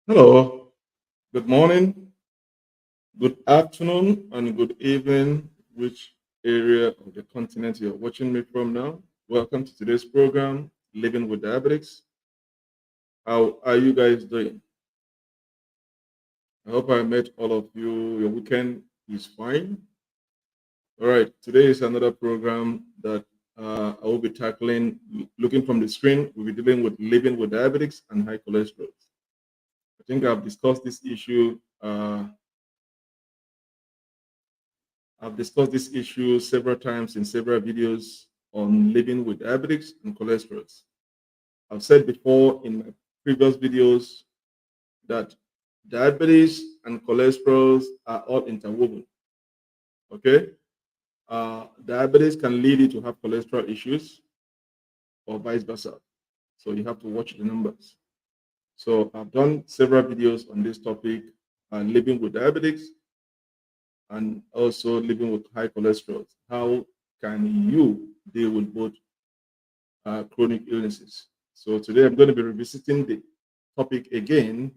Hello, good morning, good afternoon, and good evening, which area of the continent you're watching me from now. Welcome to today's program, Living with Diabetics. How are you guys doing? I hope I met all of you. Your weekend is fine. All right, today is another program that I will be tackling. Looking from the screen, we'll be dealing with living with diabetics and high cholesterol. I think I've discussed this issue. I've discussed this issue several times in several videos on living with diabetics and cholesterol. I've said before in my previous videos that diabetes and cholesterol are all interwoven. Okay, diabetes can lead you to have cholesterol issues or vice versa. So you have to watch the numbers. So I've done several videos on this topic, living with diabetics and also living with high cholesterol. How can you deal with both chronic illnesses? So today I'm going to be revisiting the topic again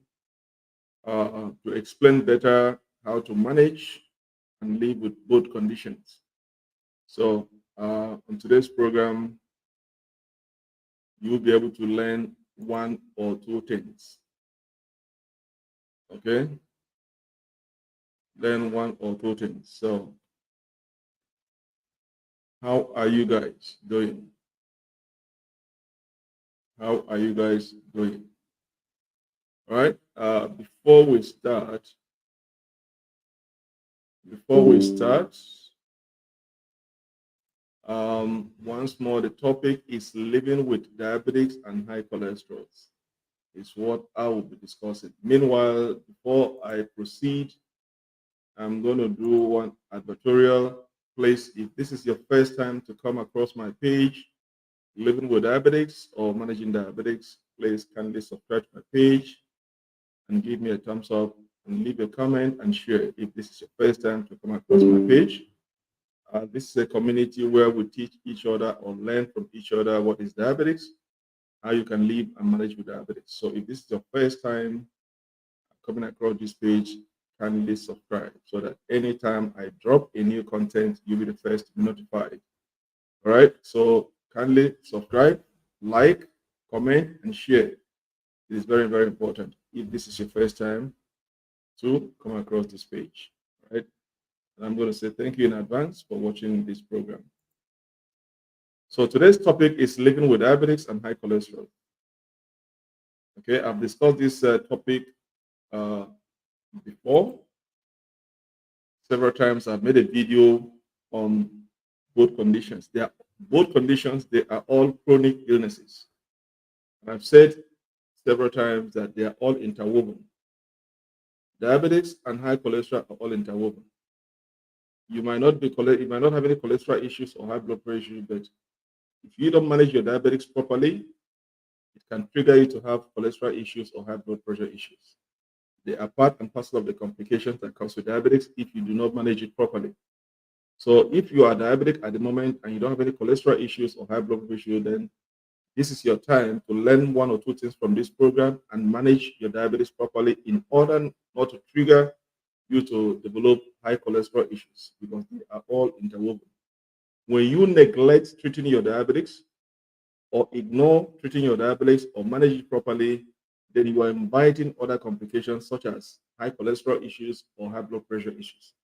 to explain better how to manage and live with both conditions. So on today's program, you'll be able to learn one or two things. Okay, learn one or two things. So how are you guys doing? How are you guys doing? All right. Before we start, once more, the topic is living with diabetics and high cholesterol. Is what I will be discussing. Meanwhile, before I proceed, I'm going to do one advertorial. Please, if this is your first time to come across my page, Living with Diabetics or Managing Diabetics, please kindly subscribe to my page and give me a thumbs up and leave a comment and share if this is your first time to come across my page. This is a community where we teach each other or learn from each other what is diabetes, how you can live and manage with diabetes. So if this is your first time coming across this page, kindly subscribe so that anytime I drop a new content, you'll be the first to be notified. All right. So kindly subscribe, like, comment, and share. It is very, very important if this is your first time to come across this page. All right. And I'm going to say thank you in advance for watching this program. So today's topic is living with diabetes and high cholesterol. Okay, I've discussed this topic uh, before several times. I've made a video on both conditions. They are both conditions. They are all chronic illnesses, and I've said several times that they are all interwoven. Diabetes and high cholesterol are all interwoven. You might not have any cholesterol issues or high blood pressure, but if you don't manage your diabetics properly, it can trigger you to have cholesterol issues or high blood pressure issues. They are part and parcel of the complications that comes with diabetics if you do not manage it properly. So if you are diabetic at the moment and you don't have any cholesterol issues or high blood pressure, then this is your time to learn one or two things from this program and manage your diabetes properly in order not to trigger you to develop high cholesterol issues because they are all interwoven. When you neglect treating your diabetics or ignore treating your diabetes or manage it properly, then you are inviting other complications such as high cholesterol issues or high blood pressure issues.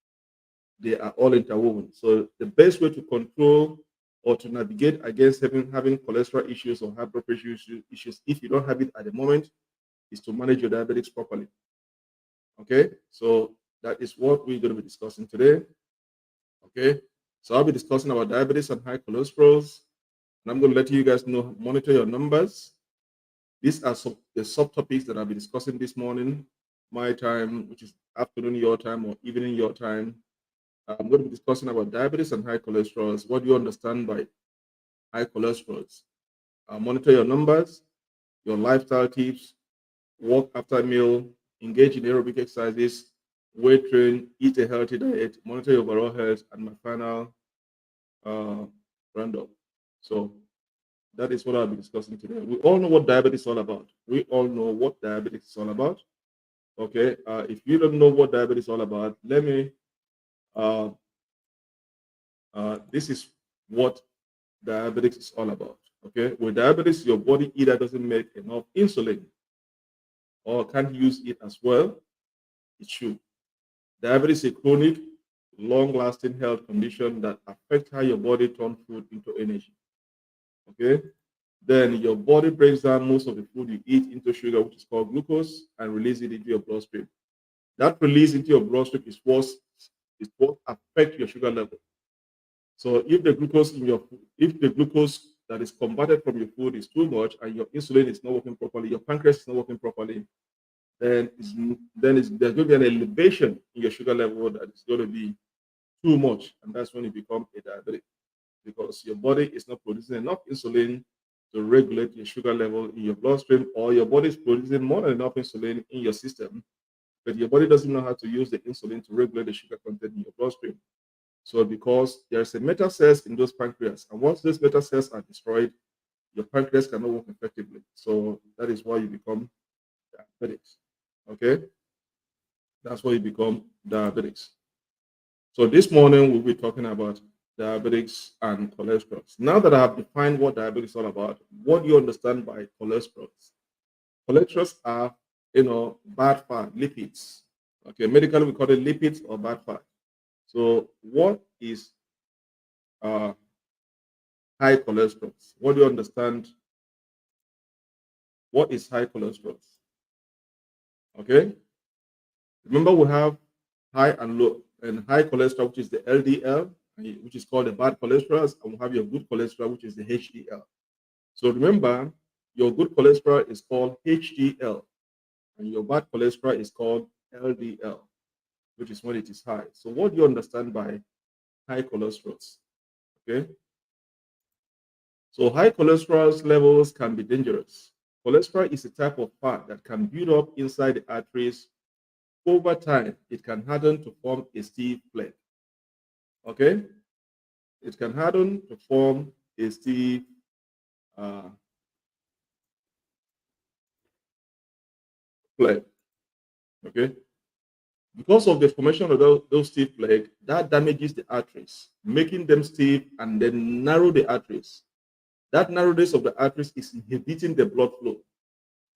They are all interwoven. So the best way to control or to navigate against having cholesterol issues or high blood pressure issues, if you don't have it at the moment, is to manage your diabetics properly. Okay, so that is what we're going to be discussing today. Okay, so I'll be discussing about diabetes and high cholesterol, and I'm going to let you guys know, monitor your numbers. These are the subtopics that I'll be discussing this morning, my time, which is afternoon your time or evening your time. I'm going to be discussing about diabetes and high cholesterol. What do you understand by high cholesterol? Monitor your numbers, your lifestyle tips, walk after meal, engage in aerobic exercises, weight train, eat a healthy diet, monitor your overall health, and my final uh, roundup. So that is what I'll be discussing today. We all know what diabetes is all about. We all know what diabetes is all about. Okay, if you don't know what diabetes is all about, let me. Uh, this is what diabetes is all about. Okay, with diabetes, your body either doesn't make enough insulin or can't use it as well. It should. Diabetes is a chronic, long-lasting health condition that affects how your body turns food into energy. Okay, then your body breaks down most of the food you eat into sugar, which is called glucose, and releases it into your bloodstream. That release into your bloodstream is what affects your sugar level. So if the glucose that is converted from your food is too much and your insulin is not working properly, your pancreas is not working properly, there's going to be an elevation in your sugar level that is going to be too much, and that's when you become a diabetic because your body is not producing enough insulin to regulate your sugar level in your bloodstream, or your body is producing more than enough insulin in your system, but your body doesn't know how to use the insulin to regulate the sugar content in your bloodstream. So because there's a metal cells in those pancreas, and once those metal cells are destroyed, your pancreas cannot work effectively. So that is why you become diabetics. Okay, that's why you become diabetics. So this morning we'll be talking about diabetics and cholesterol. Now that I have defined what diabetes is all about, what do you understand by cholesterol? Cholesterol are, bad fat, lipids. Okay, medically we call it lipids or bad fat. So what is uh, high cholesterol? What do you understand? What is high cholesterol? Okay, remember we have high and low, and high cholesterol, which is the LDL, which is called the bad cholesterol, and we have your good cholesterol, which is the HDL. So remember, your good cholesterol is called HDL, and your bad cholesterol is called LDL, which is when it is high. So what do you understand by high cholesterol? Okay, so high cholesterol levels can be dangerous. Cholesterol is a type of fat that can build up inside the arteries. Over time, it can harden to form a stiff flake. Okay, it can harden to form a stiff uh, flake. Okay, because of the formation of those stiff flake, that damages the arteries, making them stiff and then narrow the arteries. That narrowness of the arteries is inhibiting the blood flow.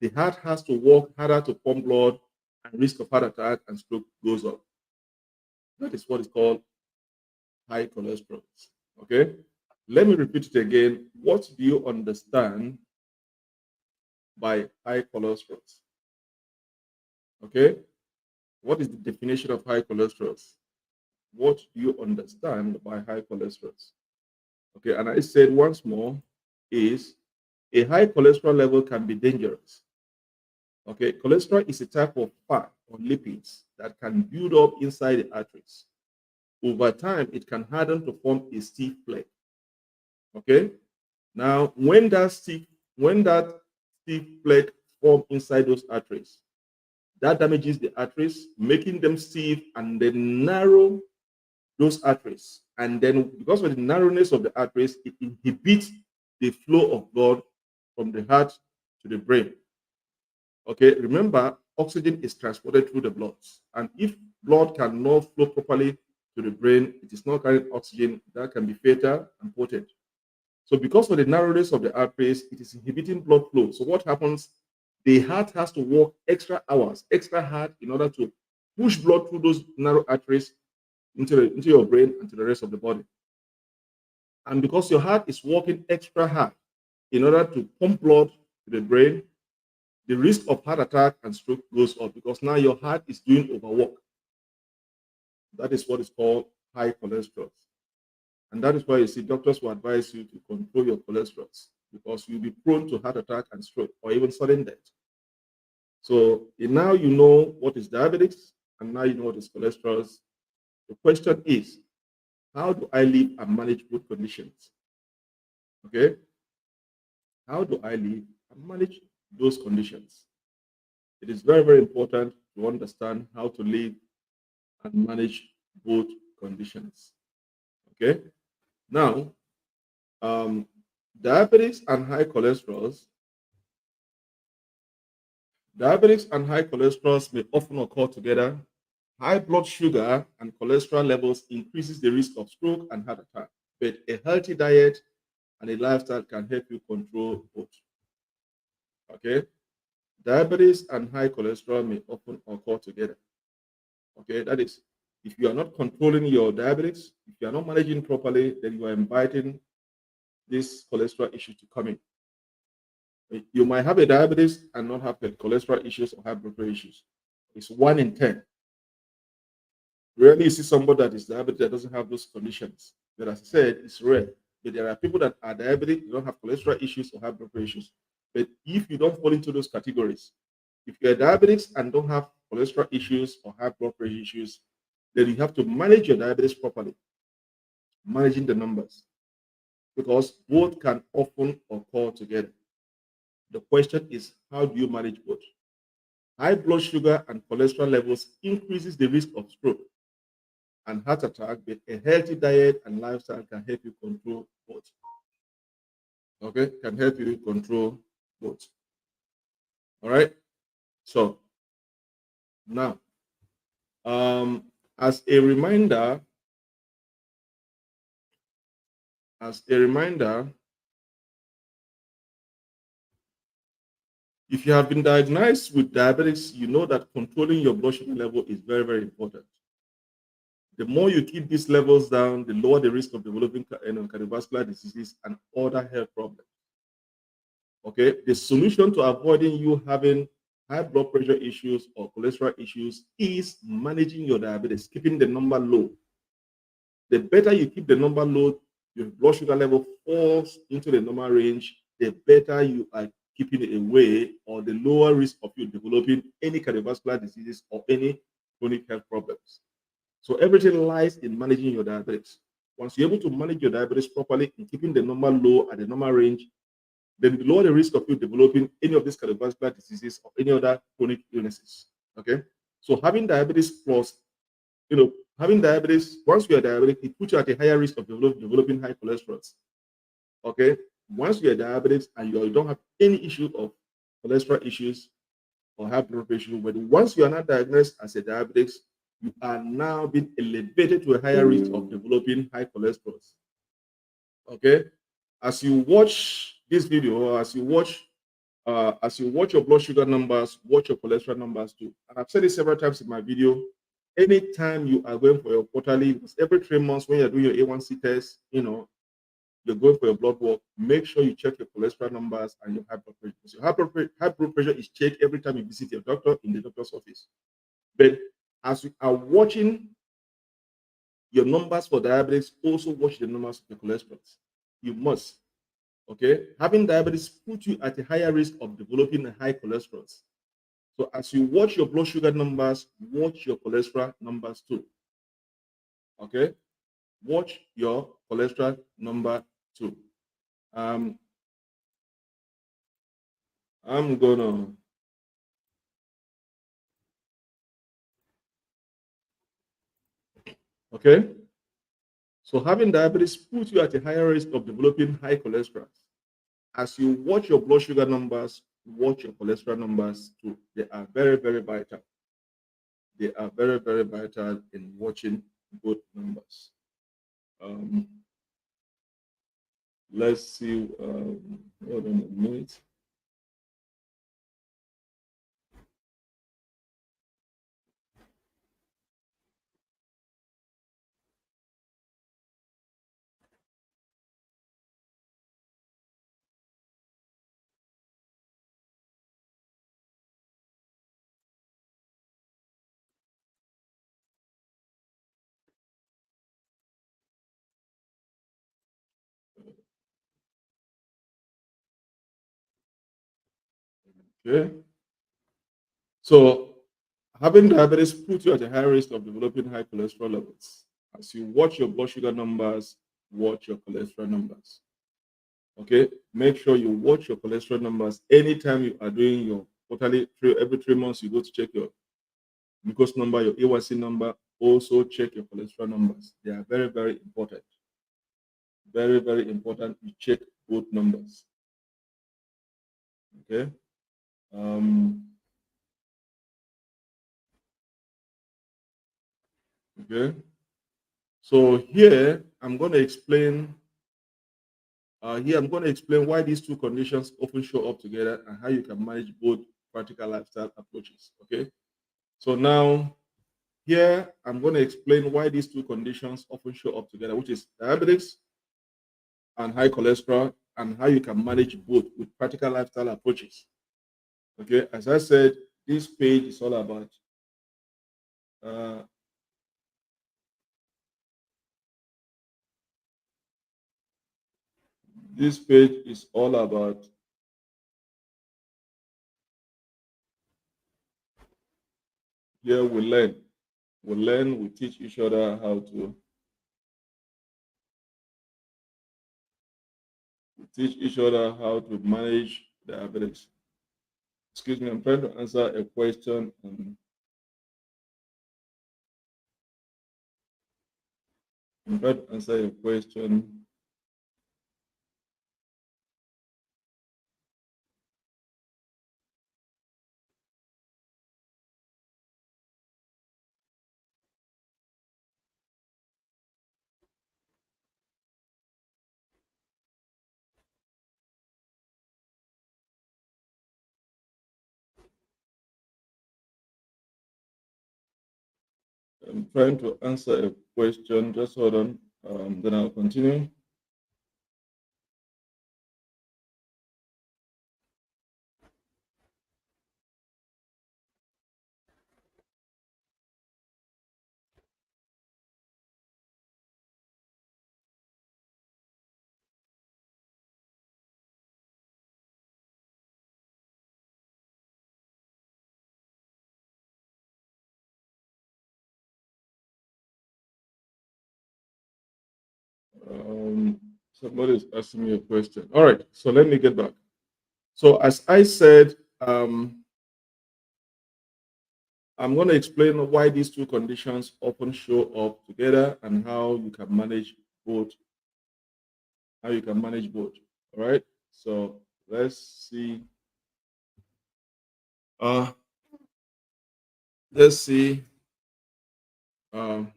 The heart has to work harder to pump blood, and risk of heart attack and stroke goes up. That is what is called high cholesterol. Okay, let me repeat it again. What do you understand by high cholesterol? Okay, what is the definition of high cholesterol? What do you understand by high cholesterol? Okay, and I said once more is a high cholesterol level can be dangerous. Okay, cholesterol is a type of fat or lipids that can build up inside the arteries. Over time, it can harden to form a stiff flake. Okay, now when that stiff flake form inside those arteries, that damages the arteries, making them stiff and then narrow those arteries. And then because of the narrowness of the arteries, it inhibits the flow of blood from the heart to the brain. Okay, remember, oxygen is transported through the blood. And if blood cannot flow properly to the brain, it is not carrying oxygen, that can be fatal and potent. So because of the narrowness of the arteries, it is inhibiting blood flow. So what happens? The heart has to work extra hours, extra hard in order to push blood through those narrow arteries into your brain and to the rest of the body. And because your heart is working extra hard in order to pump blood to the brain, the risk of heart attack and stroke goes up because now your heart is doing overwork. That is what is called high cholesterol. And that is why you see doctors will advise you to control your cholesterol because you'll be prone to heart attack and stroke or even sudden death. So now you know what is diabetes and now you know what is cholesterol. The question is, how do I live and manage both conditions? Okay, how do I live and manage those conditions? It is very, very important to understand how to live and manage both conditions. Okay, now um, diabetes and high cholesterol, Diabetics and high cholesterol may often occur together. High blood sugar and cholesterol levels increases the risk of stroke and heart attack, but a healthy diet and a lifestyle can help you control both. Okay, diabetes and high cholesterol may often occur together. Okay, that is, if you are not controlling your diabetes, if you are not managing properly, then you are inviting this cholesterol issue to come in. You might have a diabetes and not have cholesterol issues or high blood pressure issues. It's 1 in 10. Rarely you see somebody that is diabetic that doesn't have those conditions. But as I said, it's rare. But there are people that are diabetic, they don't have cholesterol issues or high blood pressure issues. But if you don't fall into those categories, if you're diabetic and don't have cholesterol issues or high blood pressure issues, then you have to manage your diabetes properly, managing the numbers, because both can often occur together. The question is, how do you manage both? High blood sugar and cholesterol levels increases the risk of stroke and heart attack, but a healthy diet and lifestyle can help you control both. Okay, can help you control both. All right. So now, um, as a reminder, as a reminder, if you have been diagnosed with diabetes, you know that controlling your blood sugar level is very, very important. The more you keep these levels down, the lower the risk of developing cardiovascular diseases and other health problems. Okay, the solution to avoiding you having high blood pressure issues or cholesterol issues is managing your diabetes, keeping the number low. The better you keep the number low, your blood sugar level falls into the normal range, the better you are keeping it away, or the lower risk of you developing any cardiovascular diseases or any chronic health problems. So everything lies in managing your diabetes. Once you're able to manage your diabetes properly and keeping the number low at the normal range, then the lower the risk of you developing any of these cardiovascular diseases or any other chronic illnesses. Okay. So having diabetes plus, having diabetes, once you are diabetic, it puts you at a higher risk of developing high cholesterol. Okay. Once you are diabetic and you don't have any issue of cholesterol issues or high blood pressure, but once you are not diagnosed as a diabetic, you are now being elevated to a higher risk of developing high cholesterol. Okay. As you watch this video, or as you watch your blood sugar numbers, watch your cholesterol numbers too. And I've said it several times in my video. Anytime you are going for your quarterly, because every 3 months when you're doing your A1C test, you're going for your blood work, make sure you check your cholesterol numbers and your high blood pressure. So high blood pressure is checked every time you visit your doctor in the doctor's office. But as you are watching your numbers for diabetes, also watch the numbers of your cholesterol. You must. Okay, having diabetes puts you at a higher risk of developing a high cholesterol. So as you watch your blood sugar numbers, watch your cholesterol numbers too. Okay, watch your cholesterol number too. Um, I'm gonna. Okay, so having diabetes puts you at a higher risk of developing high cholesterol. As you watch your blood sugar numbers, watch your cholesterol numbers too. They are very, very vital. They are very, very vital in watching both numbers. Um, let's see. Hold on a minute. Okay. So having diabetes puts you at a high risk of developing high cholesterol levels. As you watch your blood sugar numbers, watch your cholesterol numbers. Okay. Make sure you watch your cholesterol numbers anytime you are doing your quarterly, every 3 months, you go to check your glucose number, your A1C number. Also check your cholesterol numbers. They are very, very important. Very, very important. You check both numbers. Okay. Um, Okay. So here I'm going to explain. Here I'm going to explain why these two conditions often show up together and how you can manage both practical lifestyle approaches. Okay. So now here I'm going to explain why these two conditions often show up together, which is diabetes and high cholesterol, and how you can manage both with practical lifestyle approaches. Okay, as I said, this page is all about uh, this page is all about here we teach each other how to manage diabetes. Excuse me, I'm trying to answer a question. I'm trying to answer a question. I'm trying to answer a question. Just hold on. Then I'll continue. Somebody is asking me a question. All right, so let me get back. So as I said, I'm going to explain why these two conditions often show up together and how you can manage both. How you can manage both. All right. So let's see. Uh, let's see. Um,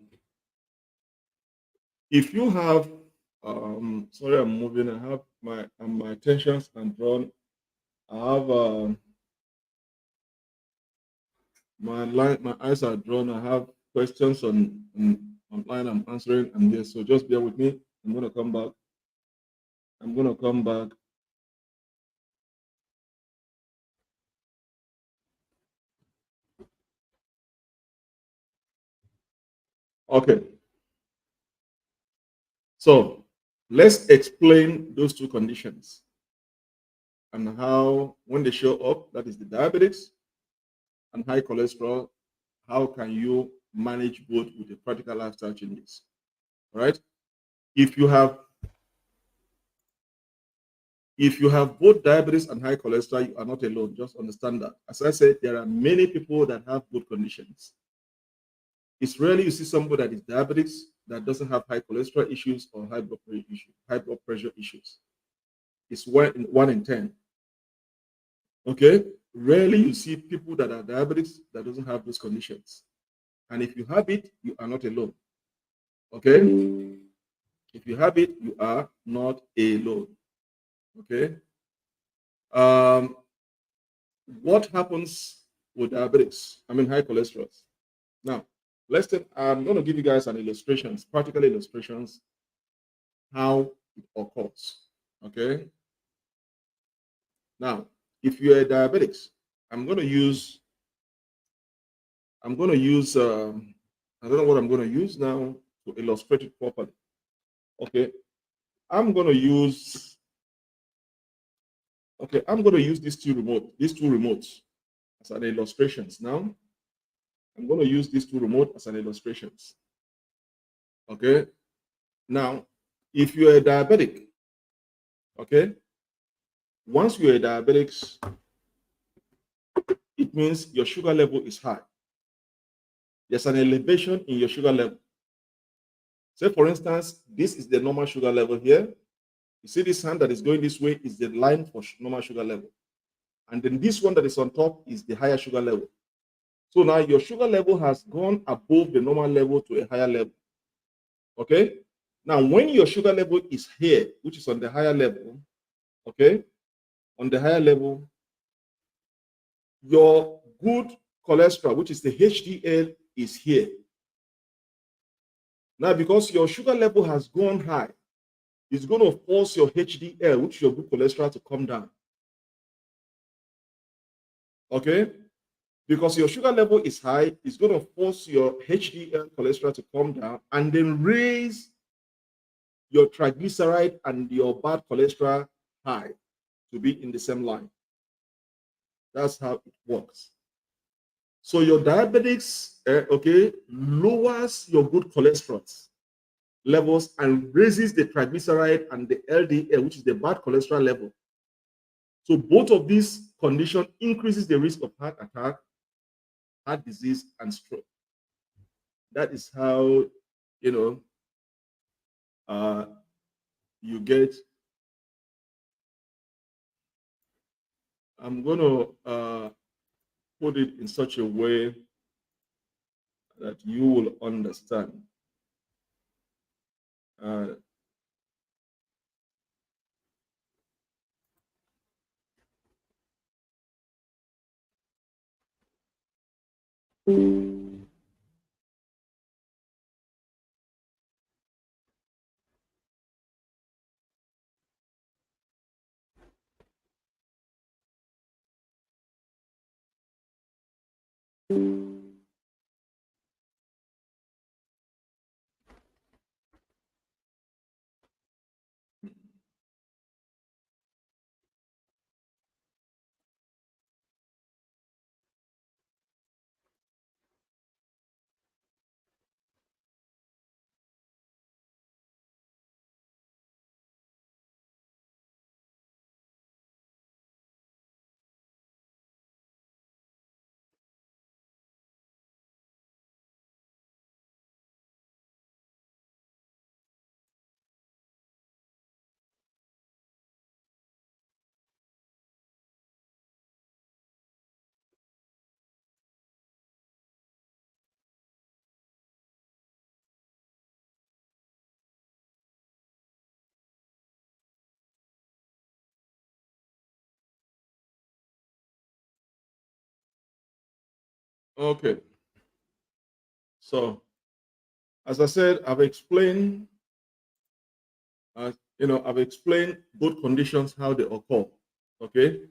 if you have, sorry, I'm moving. I have my attentions and drawn. I have my eyes are drawn. I have questions online. I'm answering. And yes, so just bear with me. I'm gonna come back. I'm gonna come back. Okay. So let's explain those two conditions and how, when they show up, that is the diabetes and high cholesterol, how can you manage both with the practical lifestyle changes? All right. If you have both diabetes and high cholesterol, you are not alone. Just understand that. As I said, there are many people that have both conditions. It's rarely you see somebody that is diabetes that doesn't have high cholesterol issues or high blood pressure issues. It's one in 10. Okay, rarely you see people that are diabetics that doesn't have those conditions. And if you have it, you are not alone. Okay, if you have it, you are not alone. Okay. Um, what happens with diabetics? I mean, high cholesterol. Now, I'm going to give you guys an illustrations, practical illustrations, how it occurs. Okay. Now, if you're a diabetics, I'm going to use I don't know what I'm going to use now to illustrate it properly. Okay, I'm going to use these two remotes as an illustrations. Now, I'm going to use these two remote as an illustrations. Okay, now, if you're a diabetic, okay, once you're a diabetic, it means your sugar level is high. There's an elevation in your sugar level. Say, for instance, this is the normal sugar level here. You see this hand that is going this way is the line for normal sugar level. And then this one that is on top is the higher sugar level. So now your sugar level has gone above the normal level to a higher level. Okay. Now, when your sugar level is here, which is on the higher level, okay, on the higher level, your good cholesterol, which is the HDL, is here. Now, because your sugar level has gone high, it's going to force your HDL, which is your good cholesterol, to come down. Okay? Because your sugar level is high, it's going to force your HDL cholesterol to come down and then raise your triglyceride and your bad cholesterol high to be in the same line. That's how it works. So your diabetics, okay, lowers your good cholesterol levels and raises the triglyceride and the LDL, which is the bad cholesterol level. So both of these conditions increases the risk of heart attack, heart disease, and stroke. That is how, you know, you get. I'm going to put it in such a way that you will understand. Uh, okay. So, as I said, I've explained both conditions, how they occur. Okay.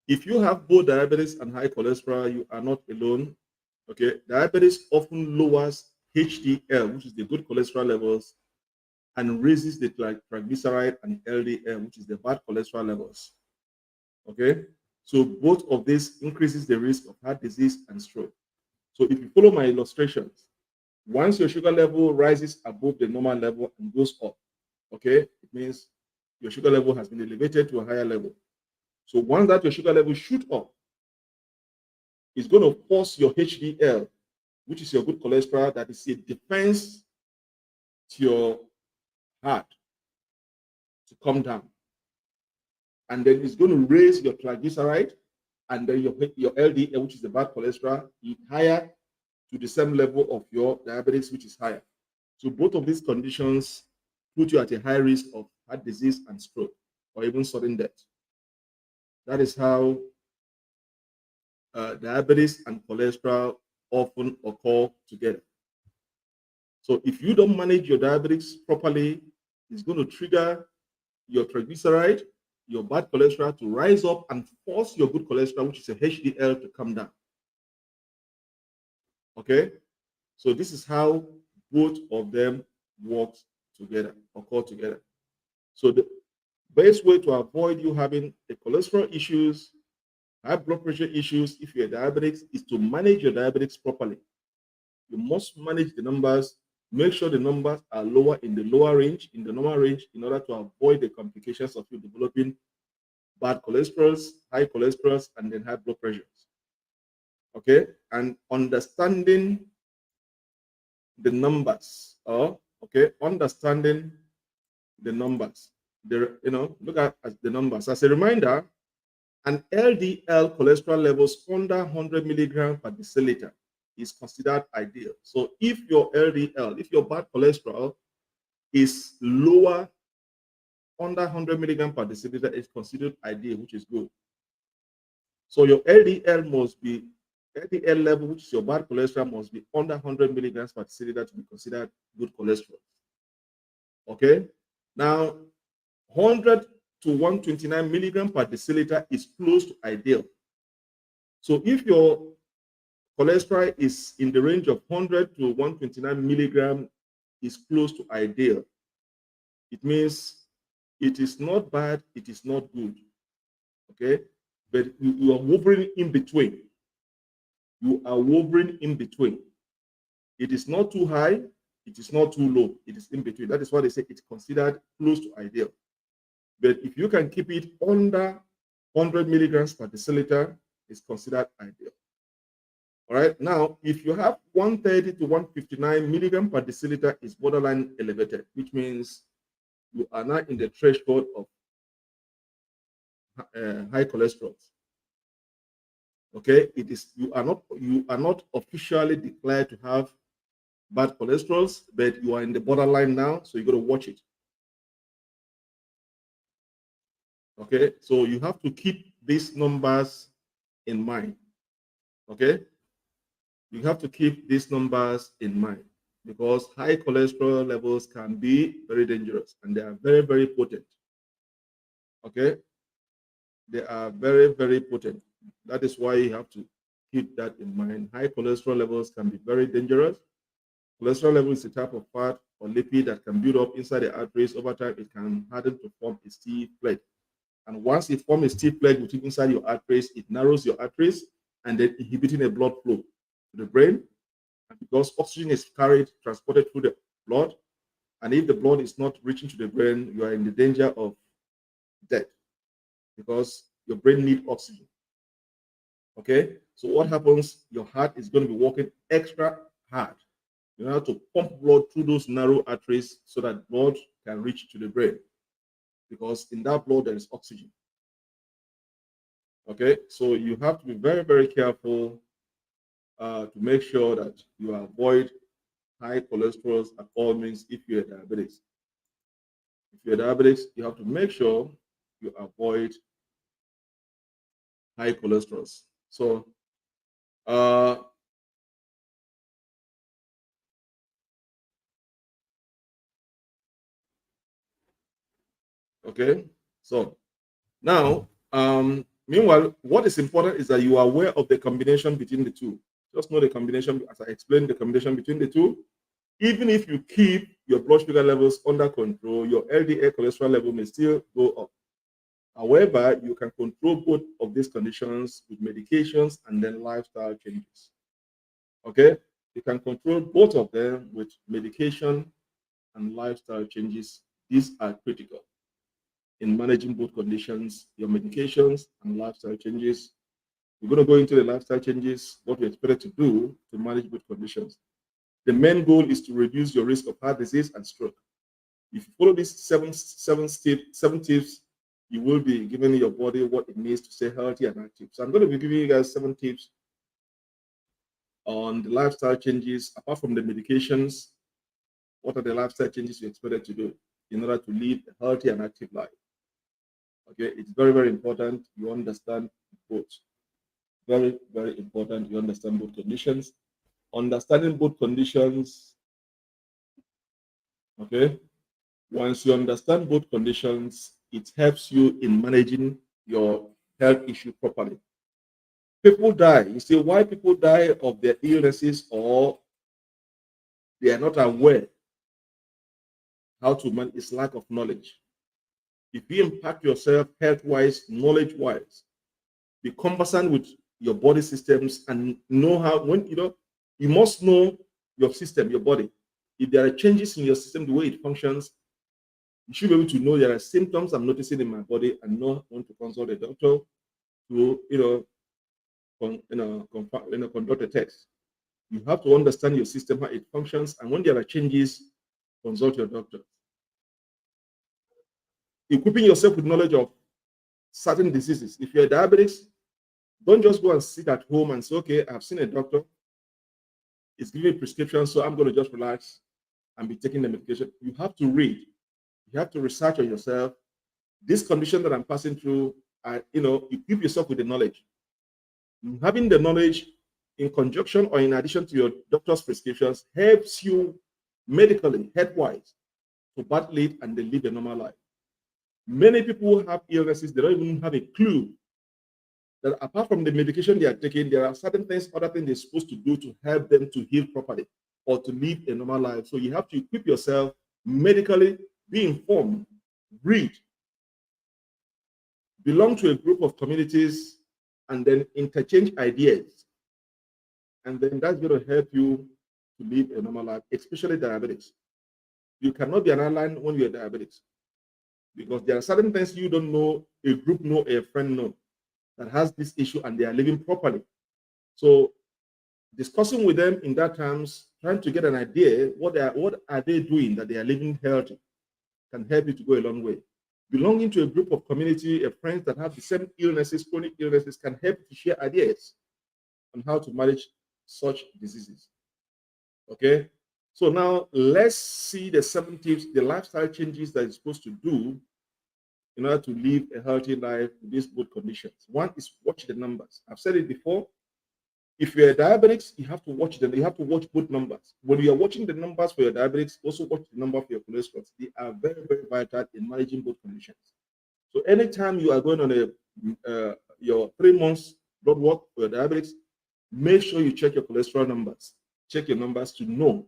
If you have both diabetes and high cholesterol, you are not alone. Okay. Diabetes often lowers HDL, which is the good cholesterol levels, and raises the triglyceride and LDL, which is the bad cholesterol levels. Okay. So both of these increases the risk of heart disease and stroke. So if you follow my illustrations, once your sugar level rises above the normal level and goes up, okay, it means your sugar level has been elevated to a higher level. So once that your sugar level shoot up, it's going to force your HDL, which is your good cholesterol, that is a defense to your heart, to come down. And then it's going to raise your triglyceride and then your LDL, which is the bad cholesterol, higher to the same level of your diabetes, which is higher. So both of these conditions put you at a high risk of heart disease and stroke, or even sudden death. That is how diabetes and cholesterol often occur together. So if you don't manage your diabetes properly, it's going to trigger your triglyceride, your bad cholesterol to rise up and force your good cholesterol, which is a HDL, to come down. Okay? So this is how both of them work together, occur together. So the best way to avoid you having the cholesterol issues, high blood pressure issues, if you're diabetic, is to manage your diabetics properly. You must manage the numbers, make sure the numbers are lower in the lower range, in the normal range, in order to avoid the complications of you developing bad cholesterols, high cholesterols, and then high blood pressures. Okay? And understanding the numbers, understanding the numbers. Look at the numbers. As a reminder, An LDL cholesterol levels under 100 milligrams per deciliter is considered ideal. So if your LDL, if your bad cholesterol is lower under 100 milligrams per deciliter, is considered ideal, which is good. So your LDL level, which is your bad cholesterol, must be under 100 milligrams per deciliter to be considered good cholesterol. Okay. Now, 100 to 129 milligrams per deciliter is close to ideal. So if your cholesterol is in the range of 100 to 129 milligrams, is close to ideal. It means it is not bad, it is not good. Okay, but you are hovering in between. You are hovering in between. It is not too high, it is not too low. It is in between. That is why they say it's considered close to ideal. But if you can keep it under 100 milligrams per deciliter, it's considered ideal. All right. Now, if you have 130 to 159 milligrams per deciliter, is borderline elevated, which means you are not in the threshold of high cholesterol. Okay, it is you are not officially declared to have bad cholesterol, but you are in the borderline now, so you got to watch it. Okay, so you have to keep these numbers in mind. Okay, you have to keep these numbers in mind because high cholesterol levels can be very dangerous and they are very, very potent. Okay, they are very, very potent. That is why you have to keep that in mind. High cholesterol levels can be very dangerous. Cholesterol level is a type of fat or lipid that can build up inside the arteries. Over time, it can harden to form a stiff plate. And once it forms a stiff plate within inside your arteries, it narrows your arteries and then inhibiting a blood flow to the brain. And because oxygen is transported through the blood, and if the blood is not reaching to the brain, you are in the danger of death because your brain needs oxygen. Okay, so what happens? Your heart is going to be working extra hard. You have to pump blood through those narrow arteries so that blood can reach to the brain because in that blood there is oxygen. Okay, so you have to be very, very careful to make sure that you avoid high cholesterol at all means if you're diabetics. If you're diabetics, you have to make sure you avoid high cholesterol. So, okay, so now, meanwhile, what is important is that you are aware of the combination between the two. Just know the combination, as I explained, the combination between the two. Even if you keep your blood sugar levels under control, your LDL cholesterol level may still go up. However, you can control both of these conditions with medications and then lifestyle changes. Okay? You can control both of them with medication and lifestyle changes. These are critical in managing both conditions, your medications and lifestyle changes. We're going to go into the lifestyle changes, what we expect to do to manage both conditions. The main goal is to reduce your risk of heart disease and stroke. If you follow these seven tips, you will be giving your body what it needs to stay healthy and active. So I'm going to be giving you guys 7 tips on the lifestyle changes. Apart from the medications, what are the lifestyle changes you expected to do in order to lead a healthy and active life? Okay, it's very, very important you understand both. Very, very important you understand both conditions. Understanding both conditions, okay, once you understand both conditions, it helps you in managing your health issue properly. People die. You see why people die of their illnesses, or they are not aware how to manage. It's lack of knowledge. If you impact yourself health-wise, knowledge-wise, be conversant with your body systems and know how, when you must know your system, your body. If there are changes in your system, the way it functions, you should be able to know there are symptoms I'm noticing in my body and know when to consult a doctor to conduct a test. You have to understand your system, how it functions, and when there are changes, consult your doctor. Equipping yourself with knowledge of certain diseases. If you're diabetics, don't just go and sit at home and say, okay, I've seen a doctor, it's giving me prescription, so I'm going to just relax and be taking the medication. You have to read. You have to research on yourself. This condition that I'm passing through, you equip yourself with the knowledge. Having the knowledge in conjunction or in addition to your doctor's prescriptions helps you medically, health-wise, to battle it and they live a normal life. Many people who have illnesses, they don't even have a clue that apart from the medication they are taking, there are certain things, other things they're supposed to do to help them to heal properly or to live a normal life. So you have to equip yourself medically, be informed, read, belong to a group of communities, and then interchange ideas. And then that's going to help you to live a normal life, especially diabetics. You cannot be an airline when you're diabetics because there are certain things you don't know, a group know, a friend know that has this issue and they are living properly. So discussing with them in that terms, trying to get an idea, what are they doing that they are living healthy can help you to go a long way. Belonging to a group of community, of friends that have the same illnesses, chronic illnesses, can help to share ideas on how to manage such diseases. Okay, so now let's see the 7 tips, the lifestyle changes that you're supposed to do in order to live a healthy life with these both conditions. One is watch the numbers. I've said it before. If you're a diabetics, you have to watch them. You have to watch both numbers. When you are watching the numbers for your diabetics, also watch the number for your cholesterol. They are very, very vital in managing both conditions. So anytime you are going on your 3 months blood work for your diabetics, make sure you check your cholesterol numbers. Check your numbers to know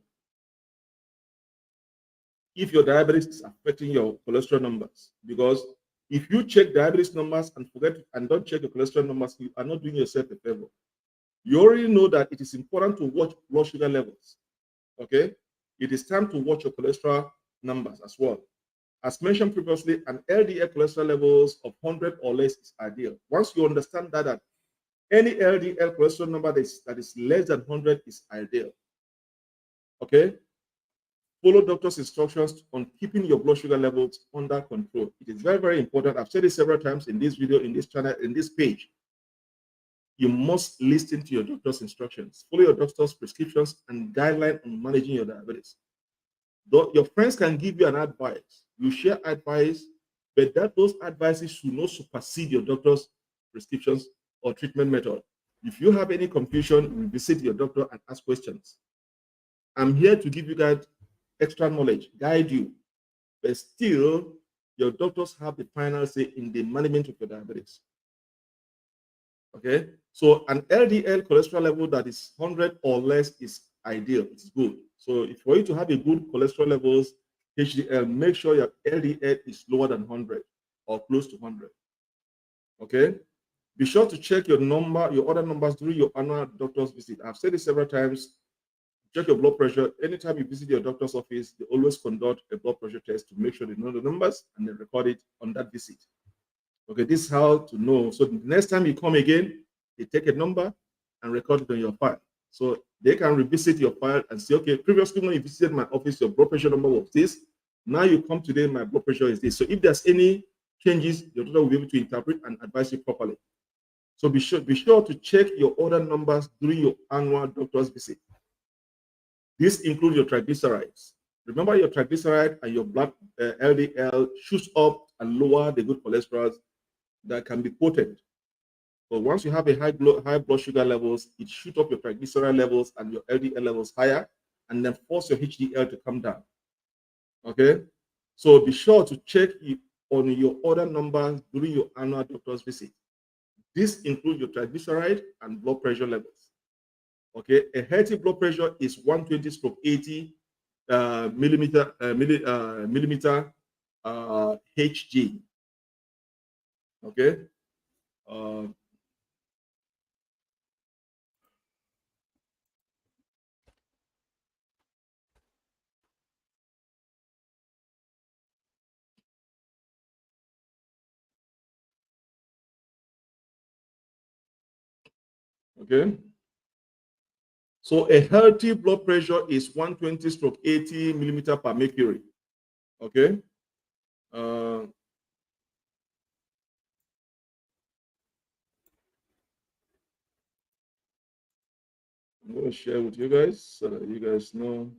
if your diabetes is affecting your cholesterol numbers. Because if you check diabetes numbers and forget and don't check your cholesterol numbers, you are not doing yourself a favor. You already know that it is important to watch blood sugar levels. Okay, it is time to watch your cholesterol numbers as well. As mentioned previously, an LDL cholesterol levels of 100 or less is ideal. Once you understand that any LDL cholesterol number that is less than 100 is ideal. Okay, follow doctor's instructions on keeping your blood sugar levels under control. It is very, very important. I've said it several times in this video, in this channel, in this page. You must listen to your doctor's instructions. Follow your doctor's prescriptions and guidelines on managing your diabetes. Though your friends can give you an advice. You share advice, but those advices should not supersede your doctor's prescriptions or treatment method. If you have any confusion, visit your doctor and ask questions. I'm here to give you guys extra knowledge, guide you, but still, your doctors have the final say in the management of your diabetes. Okay, so an LDL cholesterol level that is 100 or less is ideal. It's good. So if for you to have a good cholesterol levels, HDL, make sure your LDL is lower than 100 or close to 100. Okay, be sure to check your other numbers during your annual doctor's visit. I've said it several times. Check your blood pressure. Anytime you visit your doctor's office, they always conduct a blood pressure test to make sure they know the numbers and they record it on that visit. Okay, this is how to know. So the next time you come again, they take a number and record it on your file. So they can revisit your file and say, okay, previously when you visited my office, your blood pressure number was this. Now you come today, my blood pressure is this. So if there's any changes, your doctor will be able to interpret and advise you properly. So be sure to check your other numbers during your annual doctor's visit. This includes your triglycerides. Remember, your triglyceride and your blood LDL shoots up and lower the good cholesterol that can be potent. But once you have a high blood sugar levels, it shoots up your triglyceride levels and your LDL levels higher, and then force your HDL to come down. Okay, so be sure to check on your other numbers during your annual doctor's visit. This includes your triglyceride and blood pressure levels. Okay, a healthy blood pressure is 120/80 millimeter Hg. Okay. Okay. So a healthy blood pressure is 120/80 millimeter per mercury. Okay. I'm going to share with you guys so that you guys know.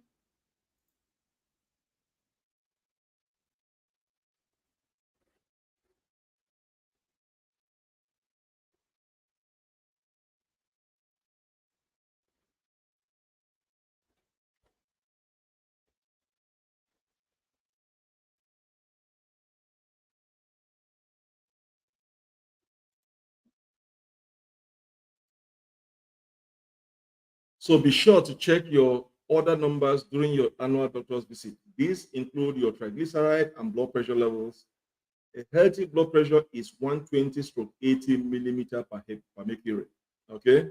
So be sure to check your order numbers during your annual doctor's visit. These include your triglyceride and blood pressure levels. A healthy blood pressure is 120 stroke 80 millimeter per mercury. Okay.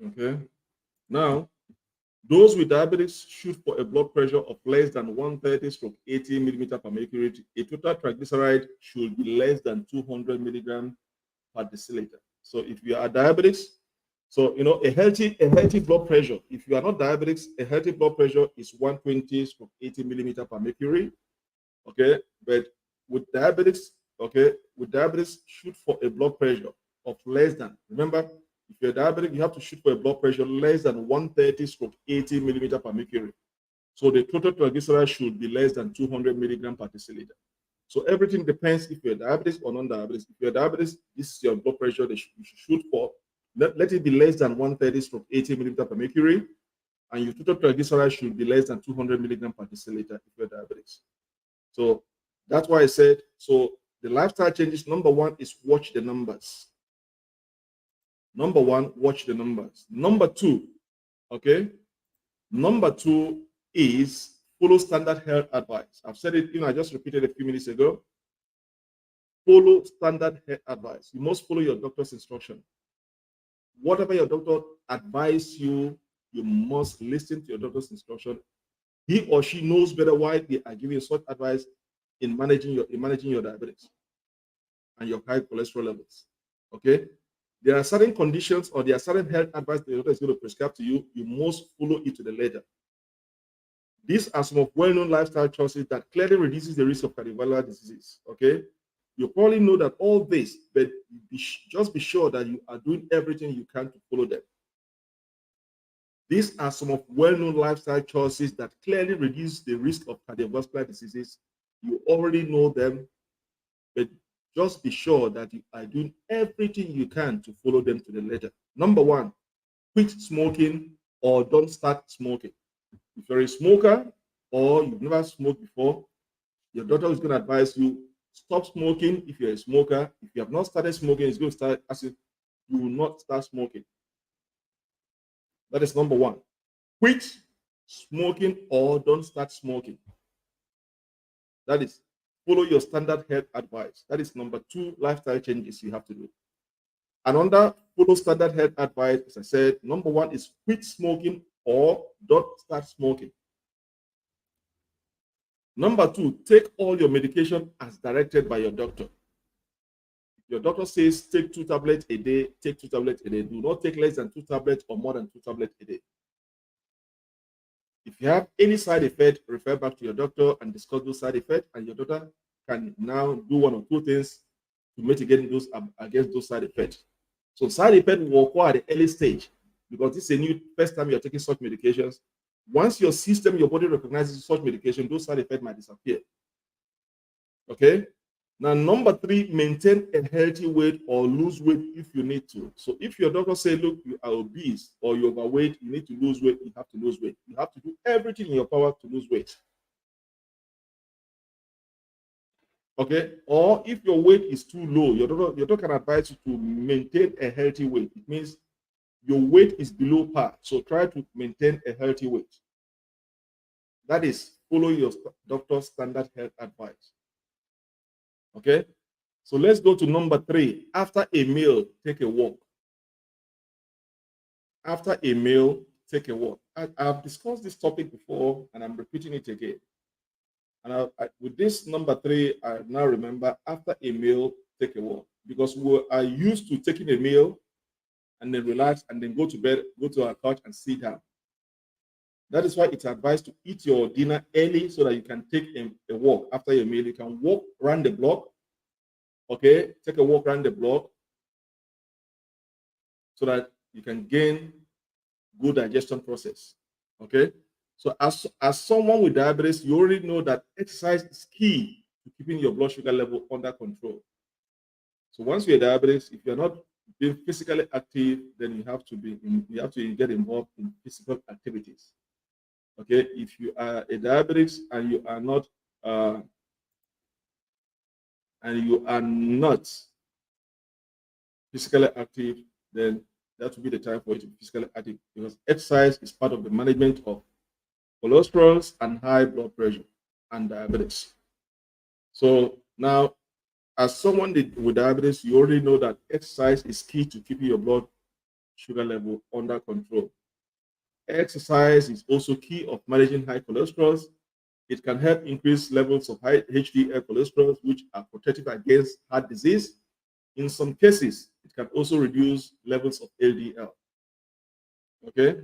Okay. Now, those with diabetes shoot for a blood pressure of less than 130 stroke 80 millimeter per mercury. A total triglyceride should be less than 200 milligram per deciliter. So if you are diabetics, so you know a healthy blood pressure. If you are not diabetics, a healthy blood pressure is 120 stroke 80 millimeter per mercury. Okay, but with diabetics, okay, with diabetes, shoot for a blood pressure of less than. Remember, if you're diabetic, you have to shoot for a blood pressure less than 130 stroke 80 millimeter per mercury. So the total triglyceride should be less than 200 milligram per deciliter. So everything depends if you're diabetes or non-diabetes. If you're diabetes, this is your blood pressure that you should shoot for. Let it be less than 130 stroke 80 millimeter per mercury, and your total triglyceride should be less than 200 milligram per deciliter if you're diabetics. So that's why I said, so the lifestyle changes, number one is watch the numbers. Number one, watch the numbers. Number two, okay? Number two is follow standard health advice. I've said it, I just repeated a few minutes ago. Follow standard health advice. You must follow your doctor's instruction. Whatever your doctor advises you, you must listen to your doctor's instruction. He or she knows better why they are giving you such advice in managing your diabetes and your high cholesterol levels. Okay. There are certain conditions or there are certain health advice the doctor is going to prescribe to you. You must follow it to the letter. These are some of well-known lifestyle choices that clearly reduces the risk of cardiovascular diseases. Okay. You probably know that all this, but just be sure that you are doing everything you can to follow them. These are some of well-known lifestyle choices that clearly reduce the risk of cardiovascular diseases. You already know them, but just be sure that you are doing everything you can to follow them to the letter. Number one, quit smoking or don't start smoking. If you're a smoker or you've never smoked before, your doctor is going to advise you stop smoking. If you're a smoker, if you have not started smoking, it's going to start asking you will not start smoking. That is number one. Quit smoking or don't start smoking. That is follow your standard health advice. That is number two lifestyle changes you have to do. And under follow standard health advice, as I said, number one is quit smoking or don't start smoking. Number two, take all your medication as directed by your doctor. If your doctor says take 2 tablets a day, take 2 tablets a day. Do not take less than 2 tablets or more than 2 tablets a day. If you have any side effect, refer back to your doctor and discuss those side effects, and your doctor can now do one or two things to mitigate those against those side effects. So side effects will occur at the early stage because this is a new first time you're taking such medications. Once your system, your body recognizes such medication, those side effects might disappear. Okay. Now, number three, maintain a healthy weight or lose weight if you need to. So if your doctor say, look, you are obese or you're overweight, you need to lose weight, you have to lose weight. You have to do everything in your power to lose weight. Okay. Or if your weight is too low, your doctor can advise you to maintain a healthy weight. It means your weight is below par. So try to maintain a healthy weight. That is, follow your doctor's standard health advice. Okay. So let's go to number three. After a meal, take a walk. After a meal, take a walk. I've discussed this topic before, and I'm repeating it again. And with this number 3, I now remember after a meal, take a walk, because we are used to taking a meal and then relax and then go to bed, go to our couch and sit down. That is why it's advised to eat your dinner early so that you can take a walk after your meal. You can walk around the block, okay? Take a walk around the block so that you can gain good digestion process, okay? So as someone with diabetes, you already know that exercise is key to keeping your blood sugar level under control. So once you're diabetes, if you're not being physically active, then you have to get involved in physical activities. Okay, if you are a diabetic and you are not physically active, then that will be the time for you to be physically active, because exercise is part of the management of cholesterol and high blood pressure and diabetes. So now, as someone with diabetes, you already know that exercise is key to keeping your blood sugar level under control. Exercise is also key of managing high cholesterol. It can help increase levels of high HDL cholesterol, which are protective against heart disease. In some cases, it can also reduce levels of LDL. Okay.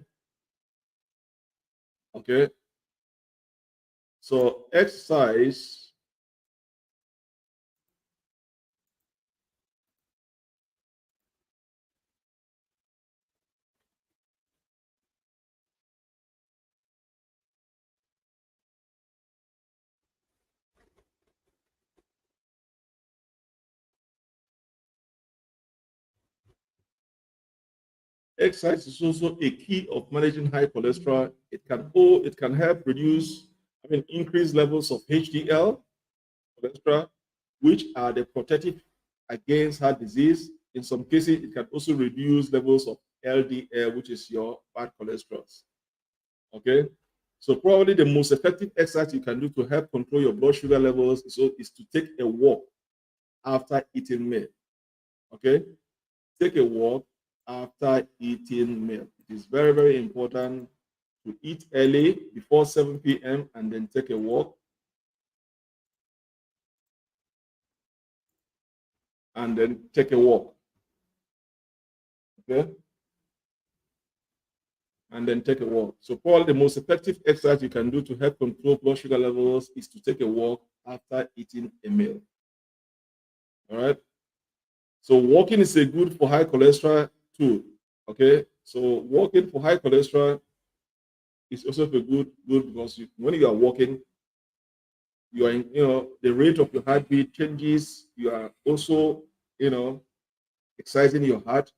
So exercise Exercise is also a key of managing high cholesterol. It can help increase levels of HDL cholesterol, which are the protective against heart disease. In some cases, it can also reduce levels of LDL, which is your bad cholesterol. Okay, so probably the most effective exercise you can do to help control your blood sugar levels is to take a walk after eating meal. Okay, take a walk after eating meal. It is very, very important to eat early before 7 p.m. and then take a walk. And then take a walk. Okay? And then take a walk. So probably the most effective exercise you can do to help control blood sugar levels is to take a walk after eating a meal. All right? So walking is a good for high cholesterol too. Okay? So walking for high cholesterol is also a good because when you are walking, you are the rate of your heartbeat changes. You are also exercising your heart,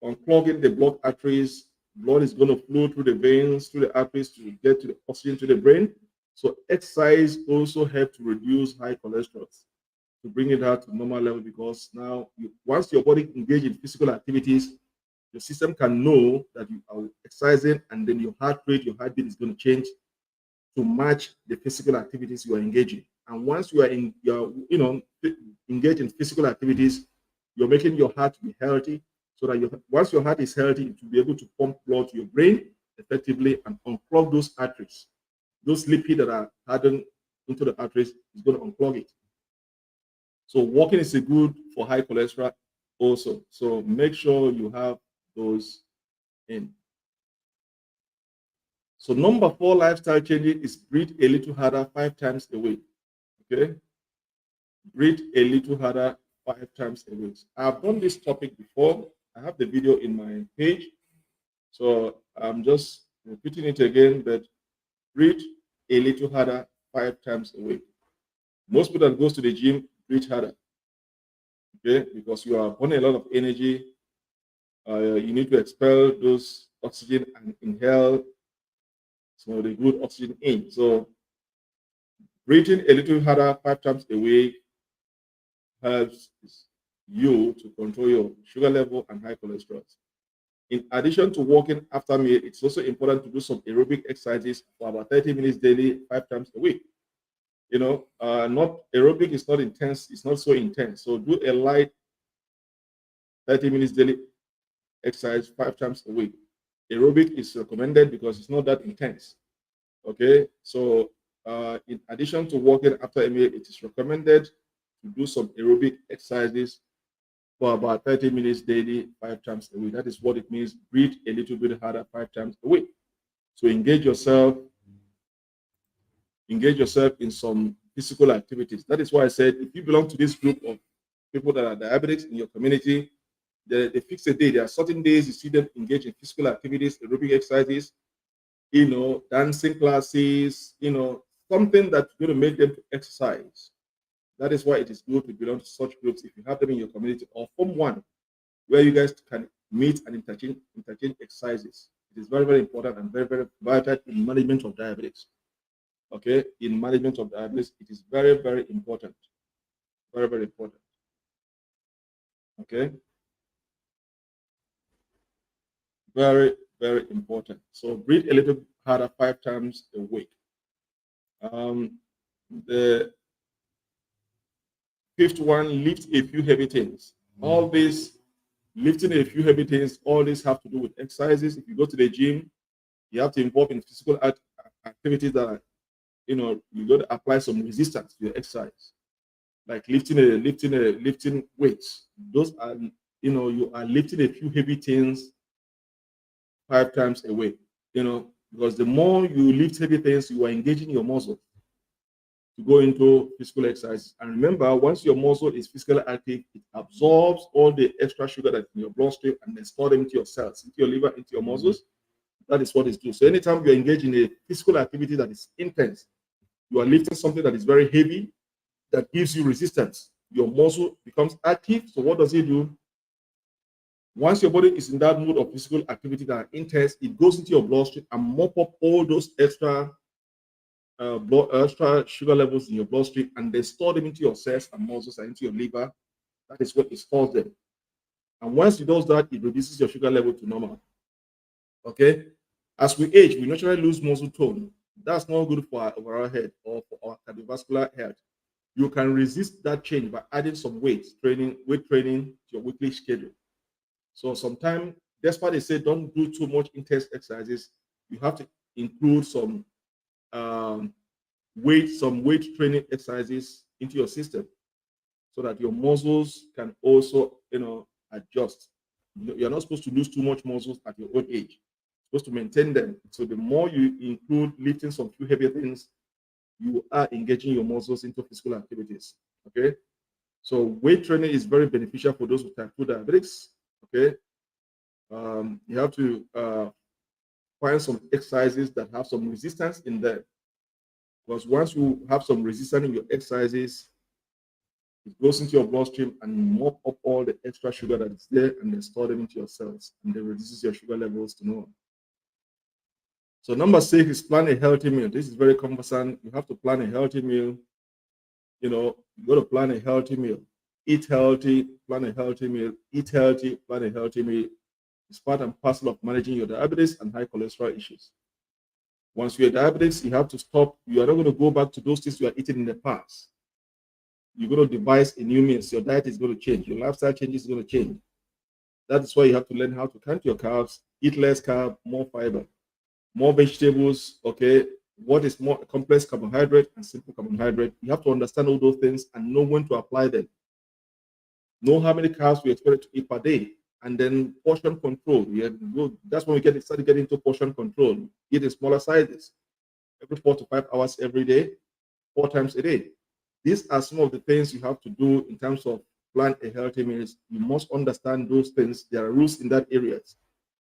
unclogging the blocked arteries. Blood is going to flow through the veins, through the arteries to get to the oxygen to the brain. So exercise also helps to reduce high cholesterol, to bring it out to normal level, because now once your body engages in physical activities, your system can know that you are exercising, and then your heart rate, your heartbeat is going to change to match the physical activities you are engaging. And once you are engaged in physical activities, you're making your heart be healthy, so that once your heart is healthy, it will be able to pump blood to your brain effectively and unclog those arteries. Those lipids that are hardened into the arteries is going to unclog it. So walking is a good for high cholesterol also. So make sure you have those in. So number 4 lifestyle changing is breathe a little harder 5 times a week. Okay? Breathe a little harder 5 times a week. I've done this topic before. I have the video in my page. So I'm just repeating it again, but breathe a little harder 5 times a week. Most people that goes to the gym breathe harder. Okay? Because you are burning a lot of energy. You need to expel those oxygen and inhale some the good oxygen in. So breathing a little harder 5 times a week helps you to control your sugar level and high cholesterol. In addition to walking after meal, it's also important to do some aerobic exercises for about 30 minutes daily, 5 times a week. Not aerobic is not intense, it's not so intense. So do a light 30 minutes daily exercise 5 times a week. aerobic is recommended because it's not that intense. Okay, so in addition to working after a meal, it is recommended to do some aerobic exercises for about 30 minutes daily, 5 times a week. That is what it means. Breathe a little bit harder 5 times a week. So engage yourself in some physical activities. That is why I said if you belong to this group of people that are diabetics in your community, they fix a day. There are certain days you see them engage in physical activities, aerobic exercises, dancing classes, something that's going to make them to exercise. That is why it is good to belong to such groups if you have them in your community, or form one where you guys can meet and interchange exercises. It is very, very important and very, very vital in management of diabetes. Okay, in management of diabetes, it is very, very important. Very, very important. Okay. Very, very important. So breathe a little harder 5 times a week. The fifth one, lift a few heavy things. All this, lifting a few heavy things, all this have to do with exercises. If you go to the gym, you have to involve in physical activities that are, you got to apply some resistance to your exercise, like lifting weights. Those are, you are lifting a few heavy things 5 times a week, because the more you lift heavy things, you are engaging your muscle to go into physical exercise. And remember, once your muscle is physically active, it absorbs all the extra sugar that's in your bloodstream and then store them into your cells, into your liver, into your muscles. That is what it's doing. So anytime you engage in a physical activity that is intense, you are lifting something that is very heavy, that gives you resistance. Your muscle becomes active. So what does it do? Once your body is in that mood of physical activity that are intense, it goes into your bloodstream and mop up all those extra sugar levels in your bloodstream, and they store them into your cells and muscles and into your liver. That is what it stores them. And once it does that, it reduces your sugar level to normal. Okay. As we age, we naturally lose muscle tone. That's not good for our overall health or for our cardiovascular health. You can resist that change by adding some weight training to your weekly schedule. So sometimes, despite they say don't do too much intense exercises, you have to include some weight training exercises into your system so that your muscles can also, adjust. You're not supposed to lose too much muscles at your old age. You're supposed to maintain them. So the more you include lifting some few heavy things, you are engaging your muscles into physical activities. Okay. So weight training is very beneficial for those with type 2 diabetics. Okay. You have to find some exercises that have some resistance in them. Because once you have some resistance in your exercises, it goes into your bloodstream and mop up all the extra sugar that is there and then store them into your cells, and then reduces your sugar levels to normal. So number 6 is plan a healthy meal. This is very cumbersome. You have to plan a healthy meal. You got to plan a healthy meal. Eat healthy, plan a healthy meal. Eat healthy, plan a healthy meal. It's part and parcel of managing your diabetes and high cholesterol issues. Once you're diabetics, you have to stop. You are not going to go back to those things you are eating in the past. You're going to devise a new meal. So your diet is going to change. Your lifestyle changes is going to change. That is why you have to learn how to count your carbs, eat less carb, more fiber, more vegetables. Okay, what is more complex carbohydrate and simple carbohydrate? You have to understand all those things and know when to apply them. Know how many carbs we expect to eat per day, and then portion control. That's when we started getting into portion control. Eat in smaller sizes, every 4 to 5 hours every day, 4 times a day. These are some of the things you have to do in terms of plan a healthy meal. You must understand those things. There are rules in that area.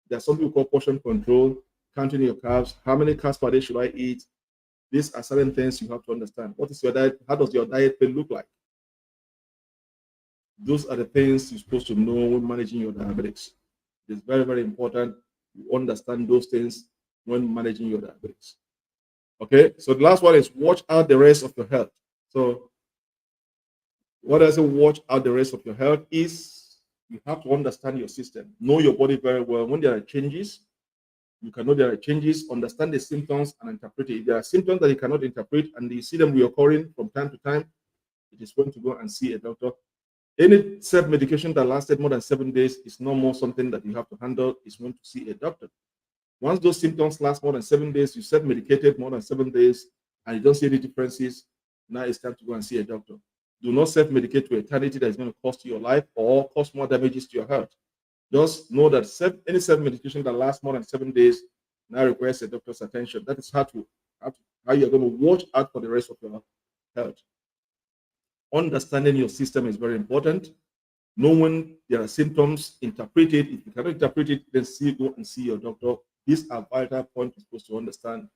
There's something we call portion control, counting your carbs. How many carbs per day should I eat? These are certain things you have to understand. What is your diet? How does your diet plan look like? Those are the things you're supposed to know when managing your diabetes. It's very, very important you understand those things when managing your diabetes. Okay, so the last one is watch out the rest of your health. So what does it watch out the rest of your health is you have to understand your system, know your body very well. When there are changes, you can know there are changes, understand the symptoms and interpret it. If there are symptoms that you cannot interpret and you see them reoccurring from time to time, it is going to go and see a doctor. Any self-medication that lasted more than 7 days is no more something that you have to handle. It's going to see a doctor. Once those symptoms last more than 7 days, you self-medicated more than 7 days, and you don't see any differences, now it's time to go and see a doctor. Do not self-medicate to eternity that is going to cost you your life or cause more damages to your health. Just know that any self-medication that lasts more than 7 days now requires a doctor's attention. That is how you're going to watch out for the rest of your health. Understanding your system is very important. Knowing there are symptoms, interpret it. If you cannot interpret it, then go and see your doctor. These are vital points you're supposed to understand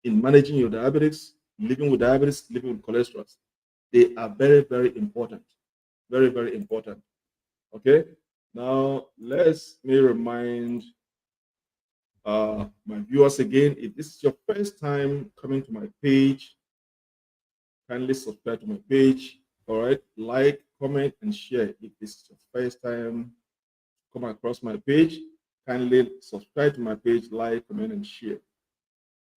in managing your diabetes, living with diabetes, living with cholesterol. They are very, very important. Very, very important. Okay. Now, let me remind my viewers again, if this is your first time coming to my page, kindly subscribe to my page. All right. Like, comment, and share. If this is your first time come across my page, kindly subscribe to my page, like, comment, and share.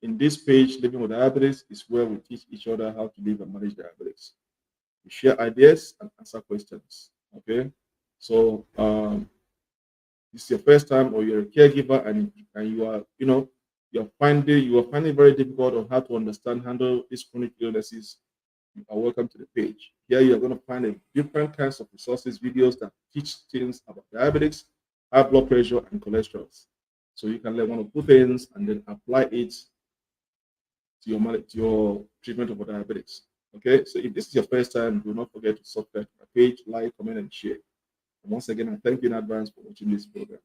In this page, Living with Diabetes is where we teach each other how to live and manage diabetes. We share ideas and answer questions. Okay, so this is your first time, or you're a caregiver, and you are, you're finding it very difficult on how to understand, handle these chronic illnesses. You are welcome to the page. Here you are going to find different kinds of resources, videos that teach things about diabetes, high blood pressure, and cholesterol. So you can learn one or two things and then apply it to your treatment of diabetes. Okay, so if this is your first time, do not forget to subscribe to my page, like, comment, and share. And once again, I thank you in advance for watching this program.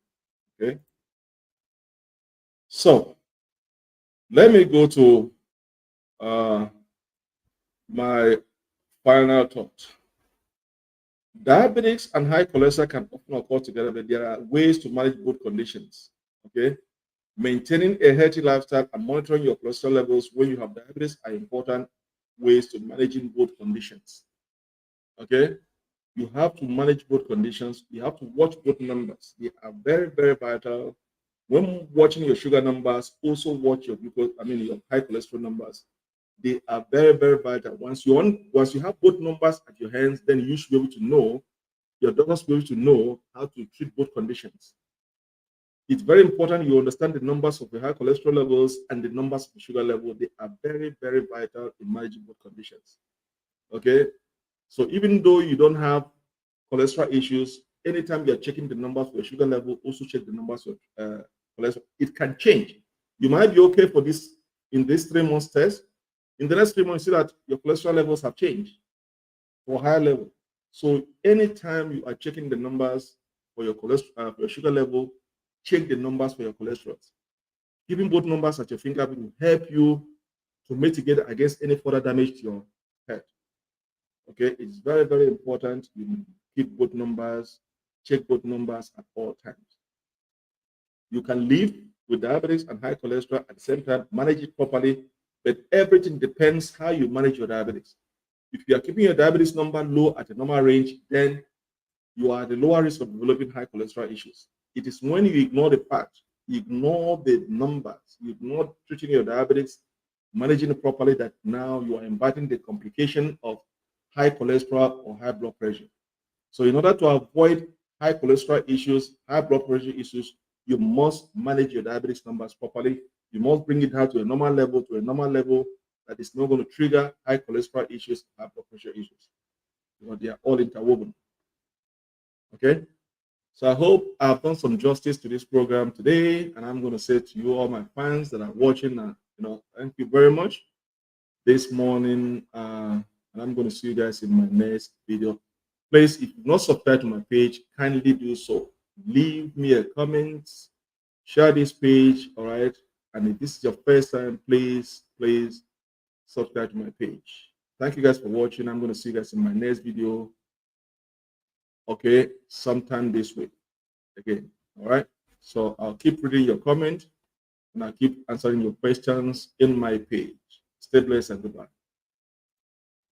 Okay, so let me go to my final thought. Diabetes and high cholesterol can often occur together, but there are ways to manage both conditions. Okay, maintaining a healthy lifestyle and monitoring your cholesterol levels when you have diabetes are important ways to managing both conditions. Okay, you have to manage both conditions. You have to watch both numbers. They are very, very vital. When watching your sugar numbers, also watch your your high cholesterol numbers. They are very, very vital. Once you have both numbers at your hands, then you should be able to know, your doctors will be able to know how to treat both conditions. It's very important you understand the numbers of the high cholesterol levels and the numbers of the sugar level. They are very, very vital in managing both conditions. Okay, so even though you don't have cholesterol issues, anytime you're checking the numbers for your sugar level, also check the numbers of cholesterol. It can change. You might be okay for this in this 3 months test. In the next 3 months, you see that your cholesterol levels have changed for higher level. So anytime you are checking the numbers for your cholesterol, for your sugar level, check the numbers for your cholesterol. Keeping both numbers at your fingertip will help you to mitigate against any further damage to your health. Okay, it's very, very important you keep both numbers, check both numbers at all times. You can live with diabetes and high cholesterol at the same time, manage it properly, but everything depends how you manage your diabetes. If you are keeping your diabetes number low at a normal range, then you are at the lower risk of developing high cholesterol issues. It is when you ignore the fact, you ignore the numbers, you ignore treating your diabetes, managing it properly, that now you are inviting the complication of high cholesterol or high blood pressure. So in order to avoid high cholesterol issues, high blood pressure issues, you must manage your diabetes numbers properly. You must bring it down to a normal level, that is not going to trigger high cholesterol issues, high blood pressure issues, because they are all interwoven. Okay, so I hope I've done some justice to this program today, and I'm going to say to you, all my fans that are watching, thank you very much this morning, and I'm going to see you guys in my next video. Please, if you've not subscribed to my page, kindly do so. Leave me a comment, share this page, all right? And if this is your first time, please subscribe to my page. Thank you guys for watching. I'm going to see you guys in my next video, okay, sometime this week again, all right? So I'll keep reading your comment, and I'll keep answering your questions in my page. Stay blessed and goodbye.